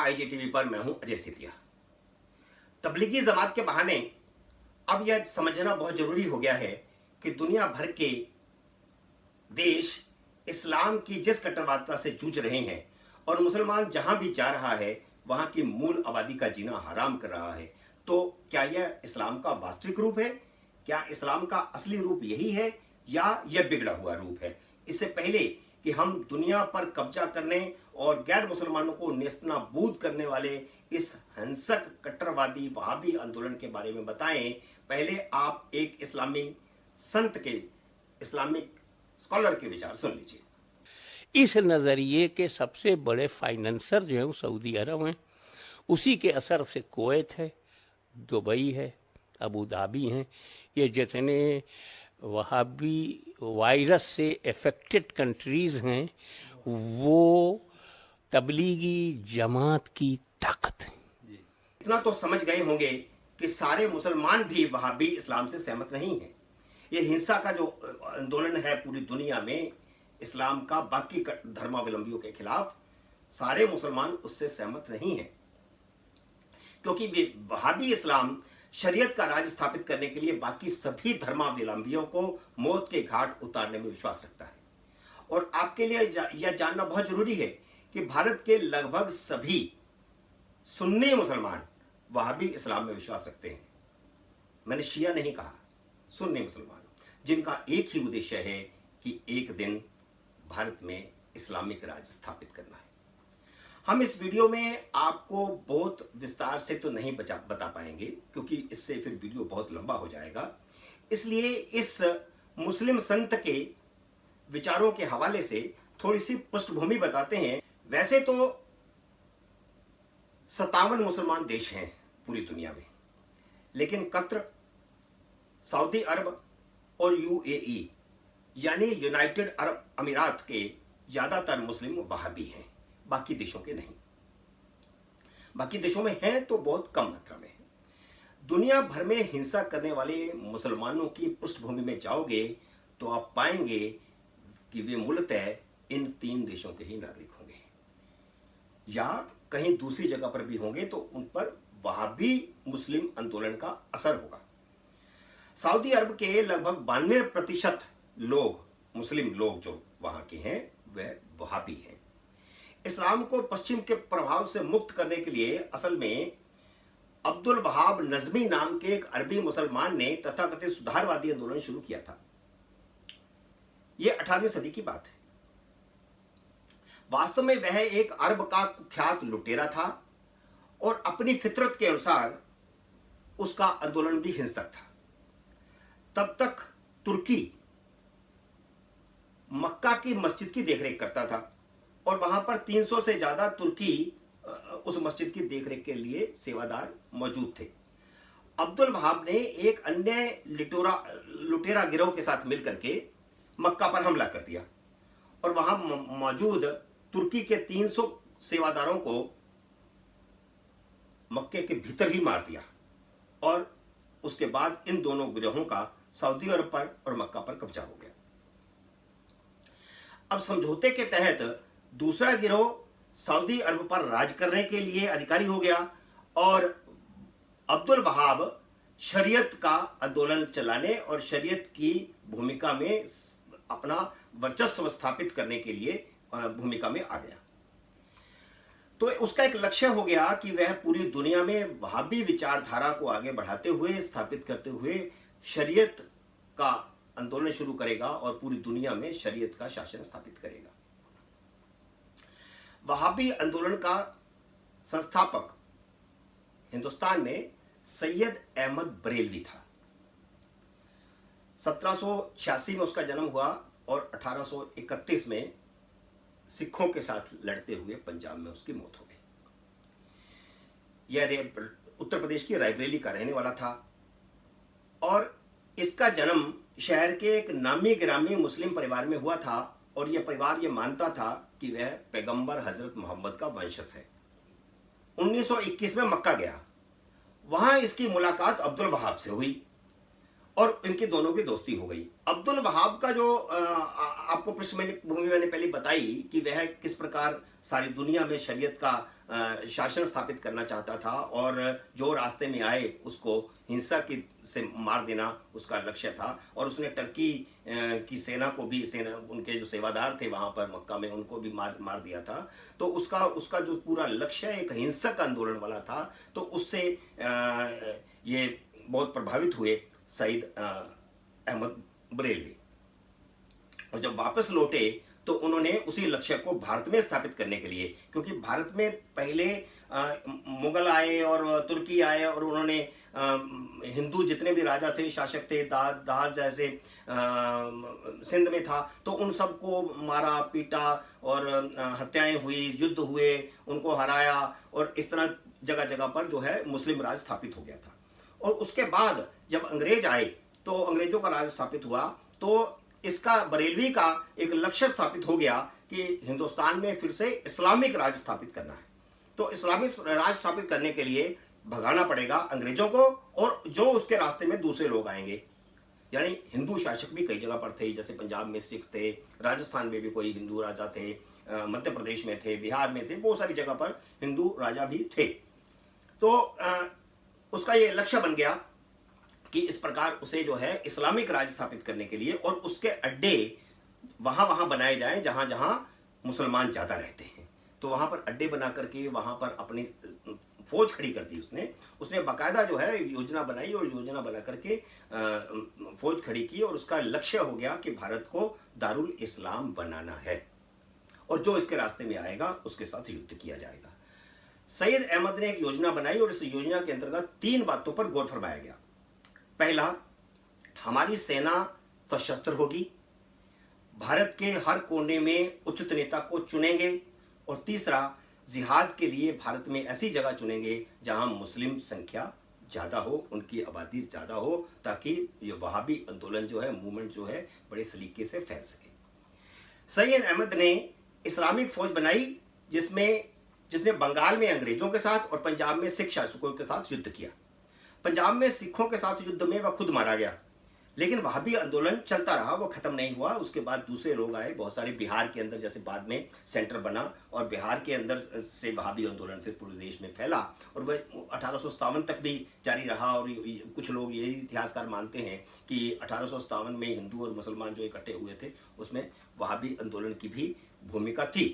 IGTV पर मैं हूं अजय सेतिया। तबलीगी जमात के बहाने अब यह समझना बहुत जरूरी हो गया है कि दुनिया भर के देश इस्लाम की जिस कट्टरवादिता से जूझ रहे हैं और मुसलमान जहां भी जा रहा है वहां की मूल आबादी का जीना हराम कर रहा है, तो क्या यह इस्लाम का वास्तविक रूप है? क्या इस्लाम का असली रूप यही है या यह बिगड़ा हुआ रूप है? इससे पहले कि हम दुनिया पर कब्जा करने और गैर मुसलमानों को नेस्तनाबूद करने वाले इस हिंसक कट्टरवादी वहाबी आंदोलन के बारे में बताएं, पहले आप एक इस्लामिक संत के, इस्लामिक स्कॉलर के विचार सुन लीजिए। इस नज़रिए के सबसे बड़े फाइनेंसर जो है वो सऊदी अरब हैं, उसी के असर से कुवैत है, दुबई है, अबू धाबी हैं। ये जितने वहाबी वायरस से अफेक्टेड कंट्रीज़ हैं वो तबलीगी जमात की ताकत है। इतना तो समझ गए होंगे कि सारे मुसलमान भी वहाबी इस्लाम से सहमत नहीं हैं। ये हिंसा का जो आंदोलन है पूरी दुनिया में इस्लाम का बाकी धर्मावलंबियों के खिलाफ, सारे मुसलमान उससे सहमत नहीं हैं, क्योंकि वहाबी इस्लाम शरीयत का राज स्थापित करने के लिए बाकी सभी धर्मावलंबियों को मौत के घाट उतारने में विश्वास रखता है। और आपके लिए यह जानना बहुत जरूरी है कि भारत के लगभग सभी सुन्नी मुसलमान वहाबी इस्लाम में विश्वास रखते हैं। मैंने शिया नहीं कहा, सुन्नी मुसलमान, जिनका एक ही उद्देश्य है कि एक दिन भारत में इस्लामिक राज स्थापित करना है। हम इस वीडियो में आपको बहुत विस्तार से तो नहीं बता पाएंगे, क्योंकि इससे फिर वीडियो बहुत लंबा हो जाएगा। इसलिए इस मुस्लिम संत के विचारों के हवाले से थोड़ी सी पृष्ठभूमि बताते हैं। वैसे तो 57 मुसलमान देश हैं पूरी दुनिया में, लेकिन कतर, सऊदी अरब और UAE यानी यूनाइटेड अरब अमीरात के ज्यादातर मुस्लिम वहाबी हैं, बाकी देशों के नहीं। बाकी देशों में हैं तो बहुत कम मात्रा में है। दुनिया भर में हिंसा करने वाले मुसलमानों की पृष्ठभूमि में जाओगे तो आप पाएंगे कि वे मूलतः इन 3 देशों के ही नागरिक होंगे, या कहीं दूसरी जगह पर भी होंगे तो उन पर वहाबी मुस्लिम आंदोलन का असर होगा। सऊदी अरब के लगभग 92% लोग, मुस्लिम लोग जो वहां के हैं, वह वहाबी हैं। इस्लाम को पश्चिम के प्रभाव से मुक्त करने के लिए असल में अब्दुल वहाब नजमी नाम के एक अरबी मुसलमान ने तथाकथित सुधारवादी आंदोलन शुरू किया था। यह 18वीं सदी की बात है। वास्तव में वह एक अरब का कुख्यात लुटेरा था और अपनी फितरत के अनुसार उसका आंदोलन भी हिंसक था। तब तक तुर्की मक्का की मस्जिद की देखरेख करता था और वहां पर 300 से ज्यादा तुर्की उस मस्जिद की देखरेख के लिए सेवादार मौजूद थे। अब्दुल वहाब ने एक अन्य लुटेरा गिरोह के साथ मिलकर के मक्का पर हमला कर दिया और वहां मौजूद तुर्की के 300 सेवादारों को मक्के के भीतर ही मार दिया और उसके बाद इन दोनों गिरोहों का सऊदी अरब पर और मक्का पर कब्जा हो गया। अब समझौते के तहत दूसरा गिरोह सऊदी अरब पर राज करने के लिए अधिकारी हो गया और अब्दुल वहाब शरीयत का आंदोलन चलाने और शरीयत की भूमिका में अपना वर्चस्व स्थापित करने के लिए भूमिका में आ गया। तो उसका एक लक्ष्य हो गया कि वह पूरी दुनिया में वहाबी विचारधारा को आगे बढ़ाते हुए, स्थापित करते हुए शरीयत का आंदोलन शुरू करेगा और पूरी दुनिया में शरीयत का शासन स्थापित करेगा। वहाबी आंदोलन का संस्थापक हिंदुस्तान में सैयद अहमद बरेलवी था। 1786 में उसका जन्म हुआ और 1831 में सिखों के साथ लड़ते हुए पंजाब में उसकी मौत हो गई। यह उत्तर प्रदेश की रायबरेली का रहने वाला था और इसका जन्म शहर के एक नामी गिरामी मुस्लिम परिवार में हुआ था और यह परिवार यह मानता था कि वह पैगंबर हजरत मोहम्मद का वंशज है। 1921 में मक्का गया, वहां इसकी मुलाकात अब्दुल वहाब से हुई और इनकी दोनों की दोस्ती हो गई। अब्दुल वहाब का जो आपको पृष्ठभूमि मैंने पहले बताई कि वह किस प्रकार सारी दुनिया में शरीयत का शासन स्थापित करना चाहता था और जो रास्ते में आए उसको हिंसा की से मार देना उसका लक्ष्य था। और उसने टर्की की सेना को भी, सेना उनके जो सेवादार थे वहाँ पर मक्का में, उनको भी मार दिया था। तो उसका जो पूरा लक्ष्य एक हिंसक आंदोलन वाला था। तो उससे ये बहुत प्रभावित हुए सईद अहमद बरेलवी। और जब वापस लौटे तो उन्होंने उसी लक्ष्य को भारत में स्थापित करने के लिए, क्योंकि भारत में पहले मुगल आए और तुर्की आए और उन्होंने हिंदू जितने भी राजा थे, शासक थे, दार जैसे सिंध में था, तो उन सबको मारा पीटा और हत्याएं हुई, युद्ध हुए, उनको हराया और इस तरह जगह जगह पर जो है मुस्लिम राज स्थापित हो गया था। और उसके बाद जब अंग्रेज आए तो अंग्रेजों का राज स्थापित हुआ, तो इसका बरेलवी का एक लक्ष्य स्थापित हो गया कि हिंदुस्तान में फिर से इस्लामिक राज स्थापित करना है। तो इस्लामिक राज स्थापित करने के लिए भगाना पड़ेगा अंग्रेजों को, और जो उसके रास्ते में दूसरे लोग आएंगे, यानी हिंदू शासक भी कई जगह पर थे, जैसे पंजाब में सिख थे, राजस्थान में भी कोई हिंदू राजा थे, मध्य प्रदेश में थे, बिहार में थे, बहुत सारी जगह पर हिंदू राजा भी थे। तो उसका ये लक्ष्य बन गया कि इस प्रकार उसे जो है इस्लामिक राज स्थापित करने के लिए, और उसके अड्डे वहां बनाए जाएं जहां जहां मुसलमान ज्यादा रहते हैं। तो वहां पर अड्डे बना करके वहां पर अपनी फौज खड़ी कर दी उसने बाकायदा जो है योजना बनाई और योजना बना करके फौज खड़ी की, और उसका लक्ष्य हो गया कि भारत को दारुल इस्लाम बनाना है और जो इसके रास्ते में आएगा उसके साथ युद्ध किया जाएगा। सैयद अहमद ने एक योजना बनाई और इस योजना के अंतर्गत 3 बातों पर गौर फरमाया गया। पहला, हमारी सेना सशस्त्र होगी, भारत के हर कोने में उचित नेता को चुनेंगे, और तीसरा, जिहाद के लिए भारत में ऐसी जगह चुनेंगे जहां मुस्लिम संख्या ज्यादा हो, उनकी आबादी ज्यादा हो, ताकि ये वहाबी आंदोलन जो है, मूवमेंट जो है, बड़े सलीके से फैल सके। सैयद अहमद ने इस्लामिक फौज बनाई जिसने बंगाल में अंग्रेजों के साथ और पंजाब में सिख शासकों के साथ युद्ध किया। पंजाब में सिखों के साथ युद्ध में वह खुद मारा गया, लेकिन वहाबी आंदोलन चलता रहा, वो खत्म नहीं हुआ। उसके बाद दूसरे लोग आए, बहुत सारे बिहार के अंदर, जैसे बाद में सेंटर बना, और बिहार के अंदर से वहाबी आंदोलन फिर पूरे देश में फैला, और वह 1857 तक भी जारी रहा। और कुछ लोग यही इतिहासकार मानते हैं कि 1857 में हिंदू और मुसलमान जो इकट्ठे हुए थे उसमें वहाबी आंदोलन की भी भूमिका थी।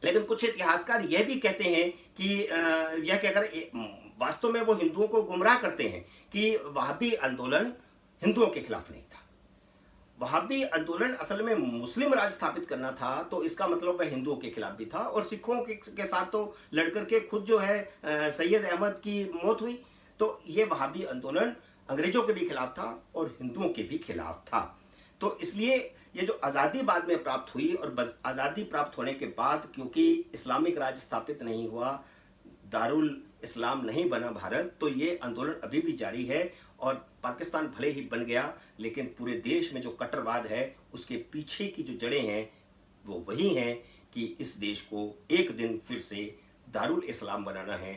लेकिन कुछ इतिहासकार यह भी कहते हैं कि यह कहकर वास्तव में वो हिंदुओं को गुमराह करते हैं कि वहाबी आंदोलन हिंदुओं के खिलाफ नहीं था। वहाबी आंदोलन असल में मुस्लिम राज स्थापित करना था, तो इसका मतलब वह हिंदुओं के खिलाफ भी था। और सिखों के साथ तो लड़कर के खुद जो है सैयद अहमद की मौत हुई। तो ये वहाबी आंदोलन अंग्रेजों के भी खिलाफ था और हिंदुओं के भी खिलाफ था। तो इसलिए ये जो आज़ादी बाद में प्राप्त हुई, और आज़ादी प्राप्त होने के बाद क्योंकि इस्लामिक राज स्थापित नहीं हुआ, दारुल इस्लाम नहीं बना भारत, तो ये आंदोलन अभी भी जारी है। और पाकिस्तान भले ही बन गया, लेकिन पूरे देश में जो कट्टरवाद है उसके पीछे की जो जड़ें हैं वो वही हैं कि इस देश को एक दिन फिर से दारुल इस्लाम बनाना है,